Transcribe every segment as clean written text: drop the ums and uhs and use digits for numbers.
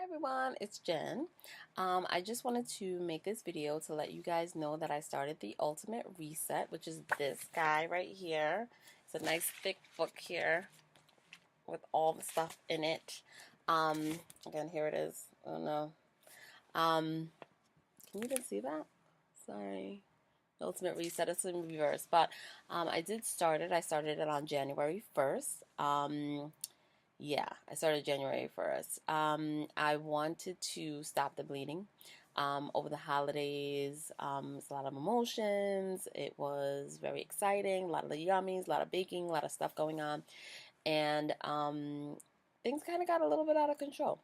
everyone, it's Jen. I just wanted to make this video to let you guys know that I started the Ultimate Reset, which is this guy right here. It's a nice thick book here with all the stuff in it. Again, here it is. Oh no. Can you even see that? Sorry. Ultimate Reset, it's in reverse, but I did start it. I started it on January 1st. Yeah, I started January 1st. I wanted to stop the bleeding over the holidays. It's a lot of emotions. It was very exciting, a lot of yummies, a lot of baking, a lot of stuff going on. And things kind of got a little bit out of control.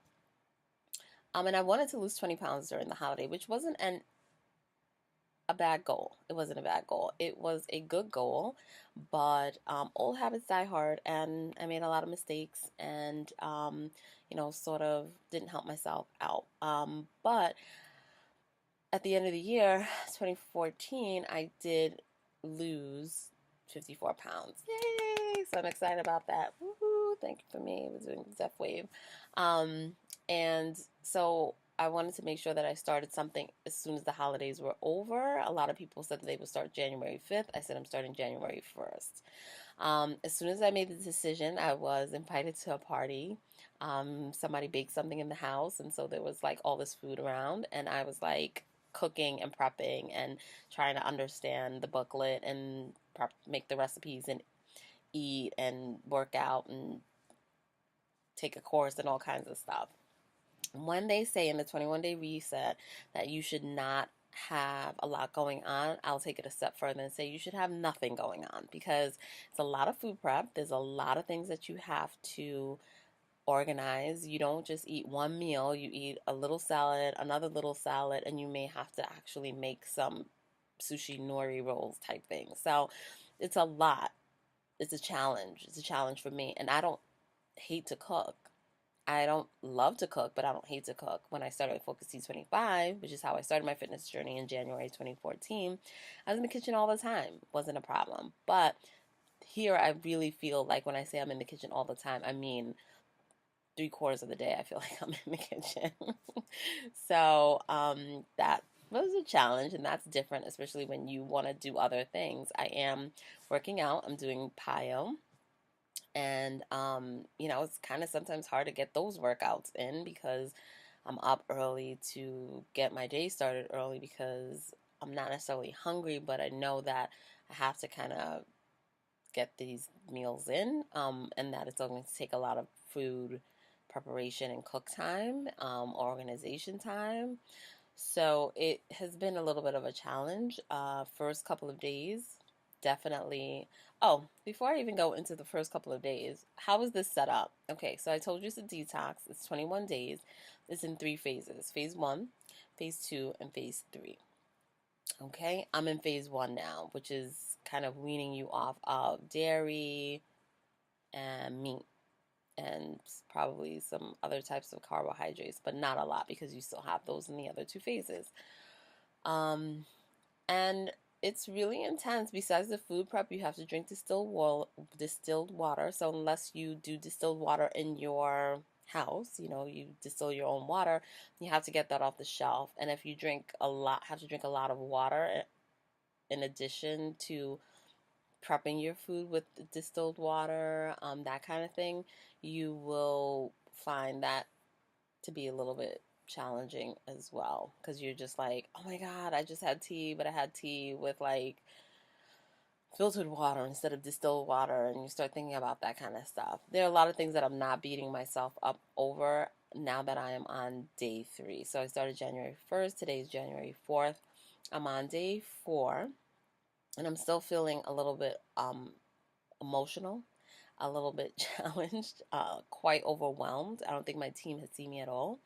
And I wanted to lose 20 pounds during the holiday, which wasn't a bad goal. It wasn't a bad goal. It was a good goal, but old habits die hard, and I made a lot of mistakes, and sort of didn't help myself out. But at the end of the year, 2014, I did lose 54 pounds. Yay! So I'm excited about that. Woohoo! Thank you for me. I was doing Death Wave. And so I wanted to make sure that I started something as soon as the holidays were over. A lot of people said that they would start January 5th. I said I'm starting January 1st. As soon as I made the decision, I was invited to a party. Somebody baked something in the house, and so there was like all this food around, and I was like cooking and prepping and trying to understand the booklet and make the recipes and eat and work out and take a course and all kinds of stuff. When they say in the 21-day reset that you should not have a lot going on, I'll take it a step further and say you should have nothing going on, because it's a lot of food prep. There's a lot of things that you have to organize. You don't just eat one meal, you eat a little salad, another little salad, and you may have to actually make some sushi nori rolls type thing. So it's a lot. It's a challenge. It's a challenge for me, and I don't hate to cook. I don't love to cook, but I don't hate to cook. When I started Focus T25, which is how I started my fitness journey in January 2014, I was in the kitchen all the time. Wasn't a problem. But here I really feel like when I say I'm in the kitchen all the time, I mean 3/4 of the day I feel like I'm in the kitchen. So that was a challenge, and that's different, especially when you want to do other things. I am working out. I'm doing PIO. And, it's kind of sometimes hard to get those workouts in because I'm up early to get my day started early, because I'm not necessarily hungry, but I know that I have to kind of get these meals in, and that it's going to take a lot of food preparation and cook time, organization time. So it has been a little bit of a challenge. First couple of days, definitely. Oh, before I even go into the first couple of days, how is this set up? Okay, so I told you it's a detox. It's 21 days. It's in 3 phases: phase 1, phase 2, and phase 3. Okay, I'm in phase 1 now, which is kind of weaning you off of dairy and meat and probably some other types of carbohydrates, but not a lot, because you still have those in the other 2 phases. Um, and it's really intense. Besides the food prep, you have to drink distilled water. So unless you do distilled water in your house, you distill your own water, you have to get that off the shelf. And if you have to drink a lot of water in addition to prepping your food with distilled water, that kind of thing, you will find that to be a little bit challenging as well, because you're just like, oh my god, I just had tea, but I had tea with like filtered water instead of distilled water, and you start thinking about that kind of stuff. There are a lot of things that I'm not beating myself up over now that I am on day 3. So I started January 1st, today's January 4th. I'm on day 4, and I'm still feeling a little bit emotional, a little bit challenged, quite overwhelmed. I don't think my team has seen me at all,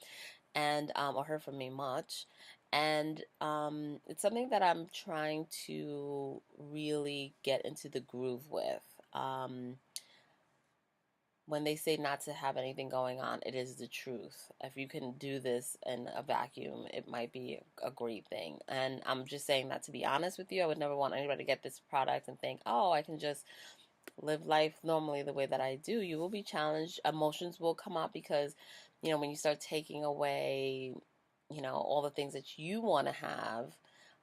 and or heard from me much. And it's something that I'm trying to really get into the groove with. When they say not to have anything going on, it is the truth. If you can do this in a vacuum, it might be a great thing. And I'm just saying that to be honest with you. I would never want anybody to get this product and think, oh, I can just live life normally the way that I do. You will be challenged. Emotions will come up, because when you start taking away, all the things that you want to have,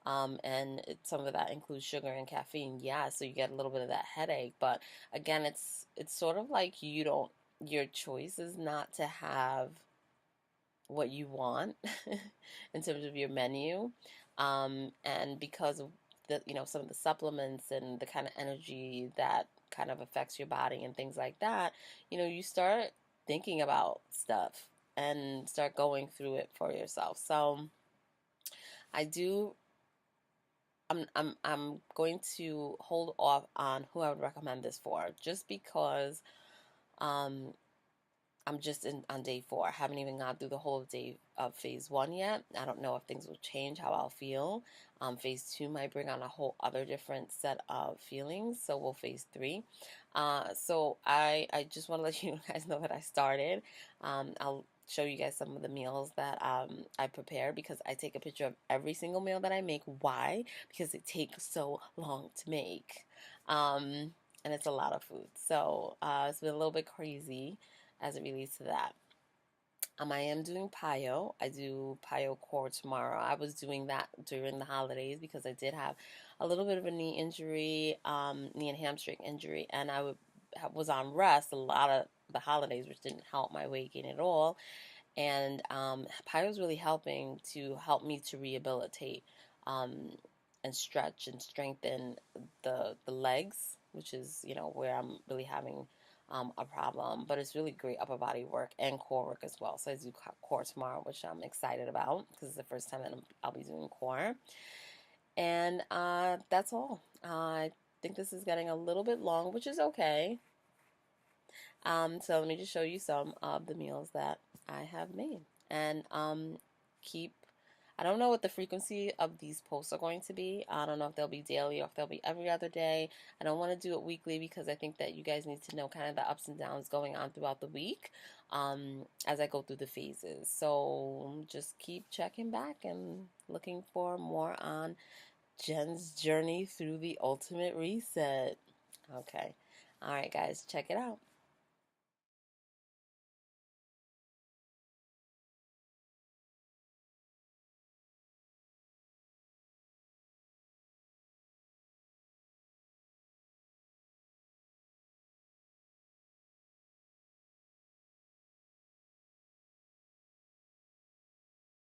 and some of that includes sugar and caffeine. Yeah, so you get a little bit of that headache. But again, it's sort of like your choice is not to have what you want in terms of your menu, and because of some of the supplements and the kind of energy that kind of affects your body and things like that, you start thinking about stuff and start going through it for yourself. So I do I'm going to hold off on who I would recommend this for, just because um I'm just on day 4. I haven't even gone through the whole day of phase 1 yet. I don't know if things will change how I'll feel. Phase 2 might bring on a whole other different set of feelings. So we'll phase 3. So I just want to let you guys know that I started. I'll show you guys some of the meals that I prepare, because I take a picture of every single meal that I make. Why? Because it takes so long to make. And it's a lot of food. So it's been a little bit crazy as it relates to that. I am doing Payo. I do Payo Core tomorrow. I was doing that during the holidays because I did have a little bit of a knee injury, knee and hamstring injury, and was on rest a lot of the holidays, which didn't help my weight gain at all. And Payo is really helping to help me to rehabilitate, and stretch and strengthen the legs, which is where I'm really having a problem. But it's really great upper body work and core work as well. So I do core tomorrow, which I'm excited about because it's the first time that I'll be doing core. And that's all. I think this is getting a little bit long, which is okay. So let me just show you some of the meals that I have made. And I don't know what the frequency of these posts are going to be. I don't know if they'll be daily or if they'll be every other day. I don't want to do it weekly because I think that you guys need to know kind of the ups and downs going on throughout the week, as I go through the phases. So just keep checking back and looking for more on Jen's journey through the ultimate reset. Okay. All right, guys, check it out.